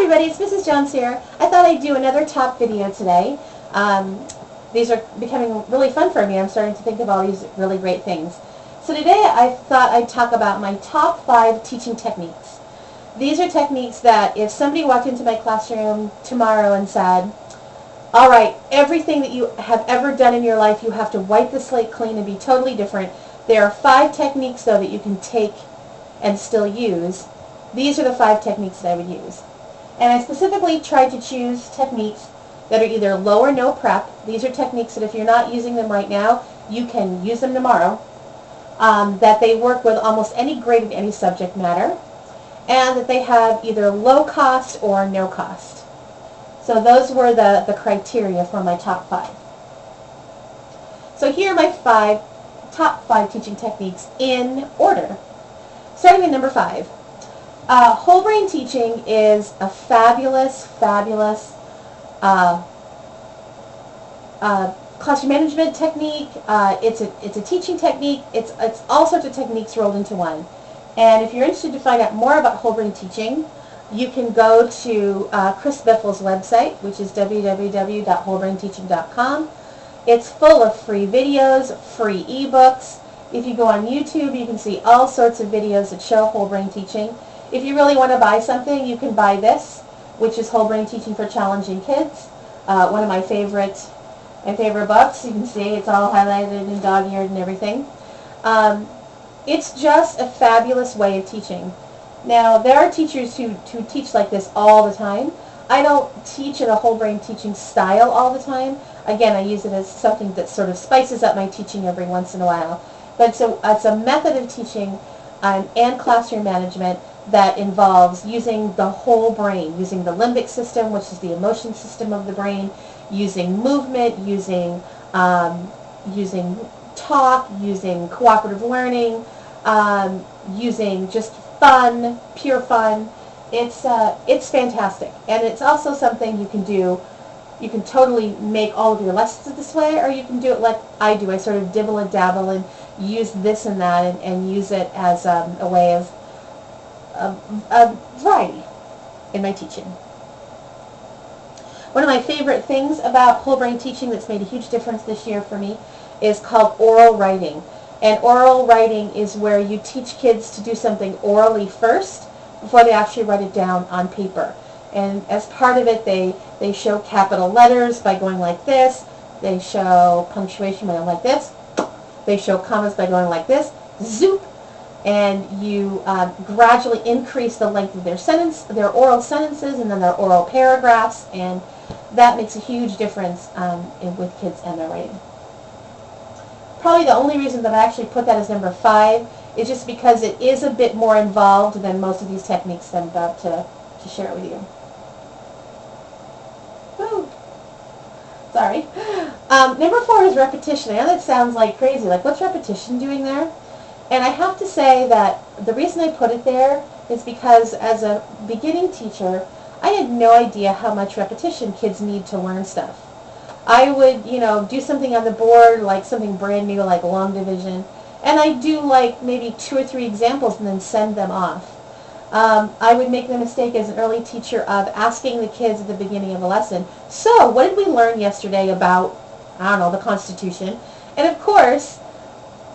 everybody, it's Mrs. Jones here. I thought I'd do another top video today. These are becoming really fun for me. I'm starting to think of all these really great things. So today I thought I'd talk about my top 5 teaching techniques. These are techniques that if somebody walked into my classroom tomorrow and said, all right, everything that you have ever done in your life, you have to wipe the slate clean and be totally different. There are 5 techniques, though, that you can take and still use. These are the 5 techniques that I would use. And I specifically tried to choose techniques that are either low or no prep. These are techniques that if you're not using them right now, you can use them tomorrow. That they work with almost any grade of any subject matter. And that they have either low cost or no cost. So those were the criteria for my top 5. So here are my top 5 teaching techniques in order. Starting with number 5. Whole brain teaching is a fabulous classroom management technique. It's a teaching technique. It's all sorts of techniques rolled into one. And if you're interested to find out more about whole brain teaching, you can go to Chris Biffle's website, which is www.wholebrainteaching.com. It's full of free videos, free ebooks. If you go on YouTube, you can see all sorts of videos that show whole brain teaching. If you really want to buy something, you can buy this, which is Whole Brain Teaching for Challenging Kids. One of my favorite books. You can see it's all highlighted and dog-eared and everything. It's just a fabulous way of teaching. Now, there are teachers who teach like this all the time. I don't teach in a whole brain teaching style all the time. Again, I use it as something that sort of spices up my teaching every once in a while. But it's a method of teaching and classroom management that involves using the whole brain, using the limbic system, which is the emotion system of the brain, using movement, using talk, using cooperative learning, using just fun, pure fun. It's fantastic, and it's also something you can do. You can totally make all of your lessons this way, or you can do it like I do. I sort of dibble and dabble and use this and that and use it as a way of variety in my teaching. One of my favorite things about whole brain teaching that's made a huge difference this year for me is called oral writing. And oral writing is where you teach kids to do something orally first before they actually write it down on paper. And as part of it, they show capital letters by going like this. They show punctuation by going like this. They show commas by going like this. Zoop. And you gradually increase the length of their oral sentences, and then their oral paragraphs, and that makes a huge difference with kids and their writing. Probably the only reason that I actually put that as number 5 is just because it is a bit more involved than most of these techniques that I'm about to share with you. Woo. Sorry. Number 4 is repetition. I know that sounds like crazy. Like, what's repetition doing there? And I have to say that the reason I put it there is because as a beginning teacher, I had no idea how much repetition kids need to learn stuff. I would, do something on the board, like something brand new, like long division, and I'd do like maybe 2 or 3 examples and then send them off. I would make the mistake as an early teacher of asking the kids at the beginning of a lesson, so what did we learn yesterday about, I don't know, the Constitution? And of course,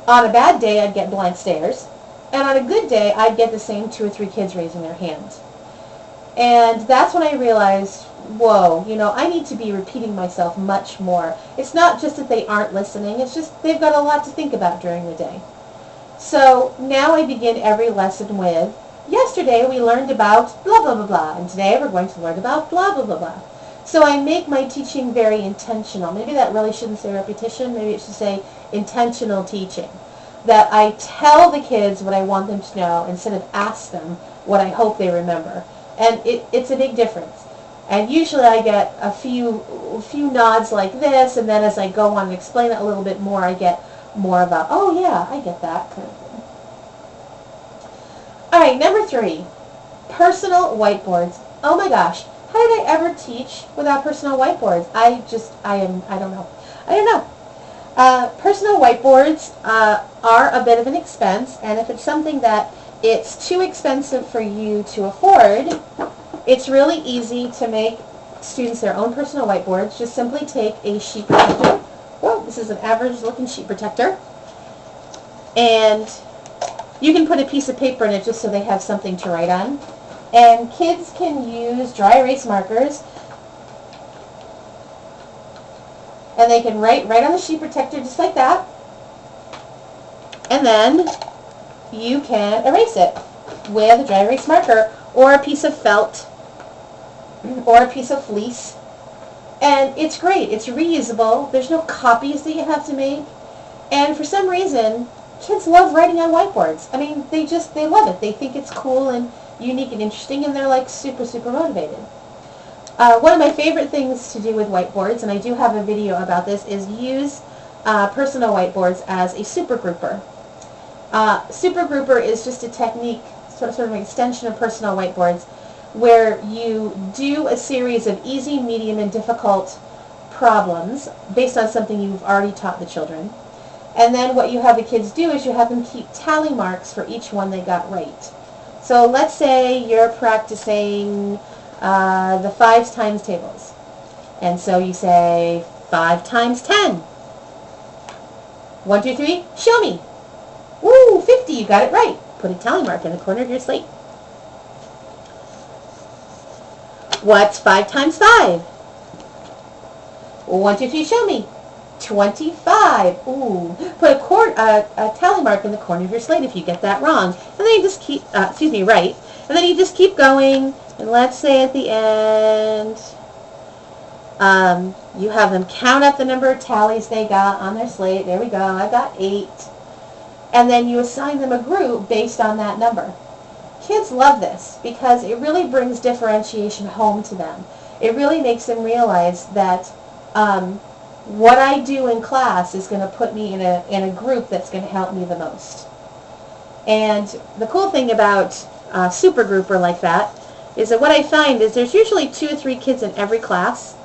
on a bad day, I'd get blank stares. And on a good day, I'd get the same 2 or 3 kids raising their hands. And that's when I realized, whoa, I need to be repeating myself much more. It's not just that they aren't listening, it's just they've got a lot to think about during the day. So now I begin every lesson with, yesterday we learned about blah, blah, blah, blah, and today we're going to learn about blah, blah, blah, blah. So I make my teaching very intentional. Maybe that really shouldn't say repetition. Maybe it should say intentional teaching. That I tell the kids what I want them to know instead of ask them what I hope they remember. And it's a big difference. And usually I get a few nods like this, and then as I go on and explain it a little bit more, I get more about, oh yeah, I get that kind of thing. All right, number 3, personal whiteboards. Oh my gosh. How did I ever teach without personal whiteboards? I don't know. Personal whiteboards are a bit of an expense, and if it's something that it's too expensive for you to afford, It's really easy to make students their own personal whiteboards. Just simply take a sheet protector. Whoa, this is an average looking sheet protector. And you can put a piece of paper in it just so they have something to write on. And kids can use dry erase markers. And they can write right on the sheet protector just like that. And then you can erase it with a dry erase marker or a piece of felt or a piece of fleece. And it's great. It's reusable. There's no copies that you have to make. And for some reason, kids love writing on whiteboards. I mean, they love it. They think it's cool and unique and interesting, and they're like super, super motivated. One of my favorite things to do with whiteboards, and I do have a video about this, is use personal whiteboards as a super grouper. Super grouper is just a technique, sort of an extension of personal whiteboards, where you do a series of easy, medium, and difficult problems based on something you've already taught the children. And then what you have the kids do is you have them keep tally marks for each one they got right. So let's say you're practicing the 5 times tables. And so you say 5 times 10. 1, 2, 3, show me. Woo, 50, you got it right. Put a tally mark in the corner of your slate. What's 5 times 5? 1, 2, 3, show me. 25. Ooh. Put a tally mark in the corner of your slate if you get that wrong. And then you just keep, right. And then you just keep going. And let's say at the end, you have them count up the number of tallies they got on their slate. There we go. I got 8. And then you assign them a group based on that number. Kids love this because it really brings differentiation home to them. It really makes them realize that what I do in class is going to put me in a group that's going to help me the most. And the cool thing about super grouper like that is that what I find is there's usually 2 or 3 kids in every class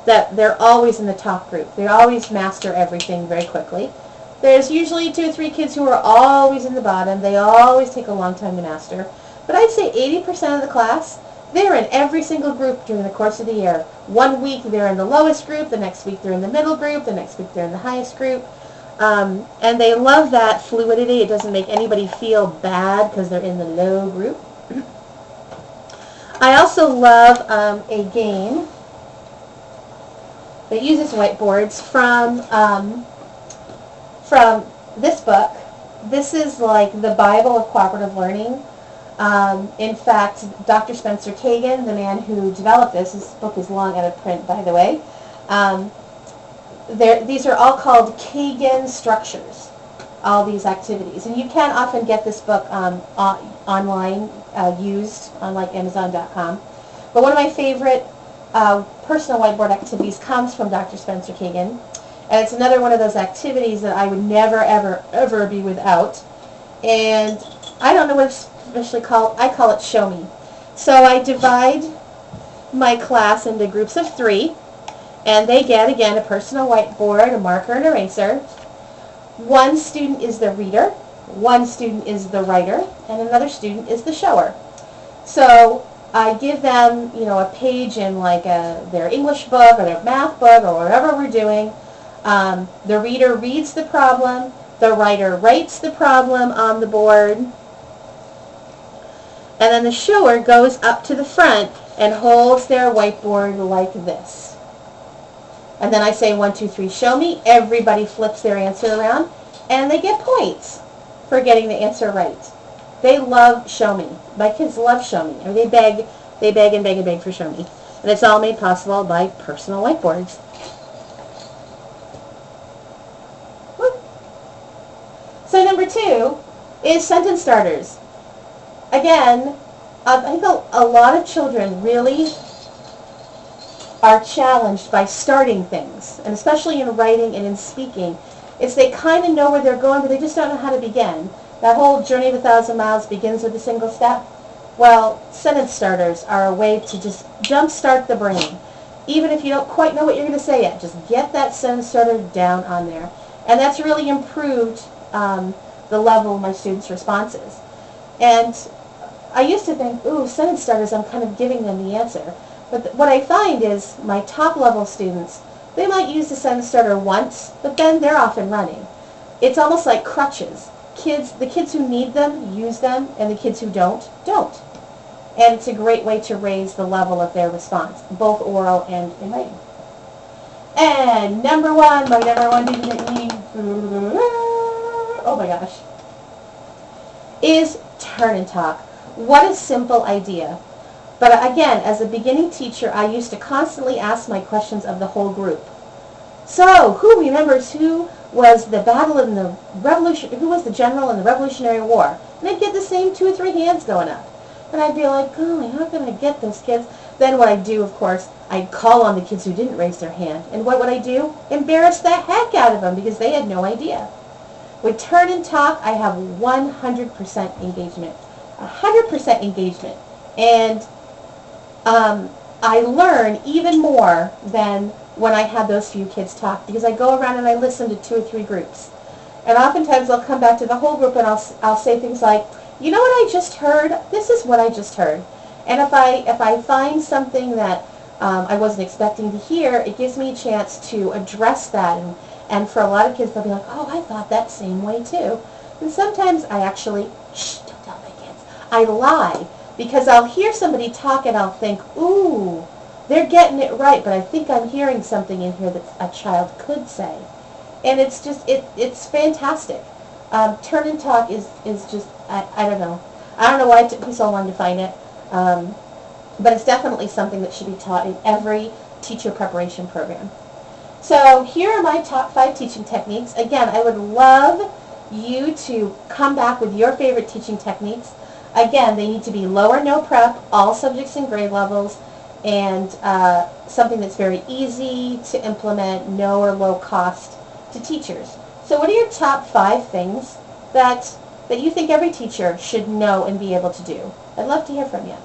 that they're always in the top group. They always master everything very quickly. There's usually 2 or 3 kids who are always in the bottom. They always take a long time to master. But I'd say 80% of the class, they're in every single group during the course of the year. One week they're in the lowest group, the next week they're in the middle group, the next week they're in the highest group. And they love that fluidity. It doesn't make anybody feel bad because they're in the low group. I also love a game that uses whiteboards from this book. This is like the Bible of cooperative learning. In fact, Dr. Spencer Kagan, the man who developed this book is long out of print, by the way. These are all called Kagan structures, all these activities. And you can often get this book online, used on like Amazon.com. But one of my favorite personal whiteboard activities comes from Dr. Spencer Kagan. And it's another one of those activities that I would never, ever, ever be without. And I don't know what it's especially called. I call it Show Me. So I divide my class into groups of 3. And they get, again, a personal whiteboard, a marker, and eraser. One student is the reader, one student is the writer, and another student is the shower. So I give them, a page in like their English book or their math book or whatever we're doing. The reader reads the problem, the writer writes the problem on the board, and then the shower goes up to the front and holds their whiteboard like this. And then I say 1, 2, 3, show me. Everybody flips their answer around, and they get points for getting the answer right. They love Show Me. My kids love Show Me. I mean, they beg and beg and beg for Show Me. And it's all made possible by personal whiteboards. Woo. So number 2 is sentence starters. Again, I think a lot of children really are challenged by starting things, and especially in writing and in speaking. It's they kind of know where they're going, but they just don't know how to begin. That whole journey of 1,000 miles begins with a single step. Well, sentence starters are a way to just jumpstart the brain. Even if you don't quite know what you're going to say yet, just get that sentence starter down on there. And that's really improved the level of my students' responses. And I used to think, ooh, sentence starters, I'm kind of giving them the answer. But what I find is my top level students, they might use the sentence starter once, but then they're off and running. It's almost like crutches. The kids who need them, use them, and the kids who don't, don't. And it's a great way to raise the level of their response, both oral and in writing. And number one, my number one teaching technique, oh my gosh, is turn and talk. What a simple idea. But again, as a beginning teacher, I used to constantly ask my questions of the whole group. So, who remembers who was the battle in the revolution, who was the general in the Revolutionary War? And I'd get the same 2 or 3 hands going up. And I'd be like, golly, how can I get those kids? Then what I'd do, of course, I'd call on the kids who didn't raise their hand. And what would I do? Embarrass the heck out of them because they had no idea. With turn and talk, I have 100% engagement. 100% engagement. And I learn even more than when I had those few kids talk, because I go around and I listen to 2 or 3 groups. And oftentimes I'll come back to the whole group and I'll say things like, you know what I just heard? This is what I just heard. And if I find something that I wasn't expecting to hear, it gives me a chance to address that. And for a lot of kids, they'll be like, oh, I thought that same way too. And sometimes I actually, shh, don't tell my kids. I lie, because I'll hear somebody talk and I'll think, ooh, they're getting it right, but I think I'm hearing something in here that a child could say. And it's just, it's fantastic. Turn and talk is just, I don't know. I don't know why it took me so long to find it. But it's definitely something that should be taught in every teacher preparation program. So here are my top 5 teaching techniques. Again, I would love you to come back with your favorite teaching techniques. Again, they need to be low or no prep, all subjects and grade levels, and something that's very easy to implement, no or low cost to teachers. So what are your top 5 things that you think every teacher should know and be able to do? I'd love to hear from you.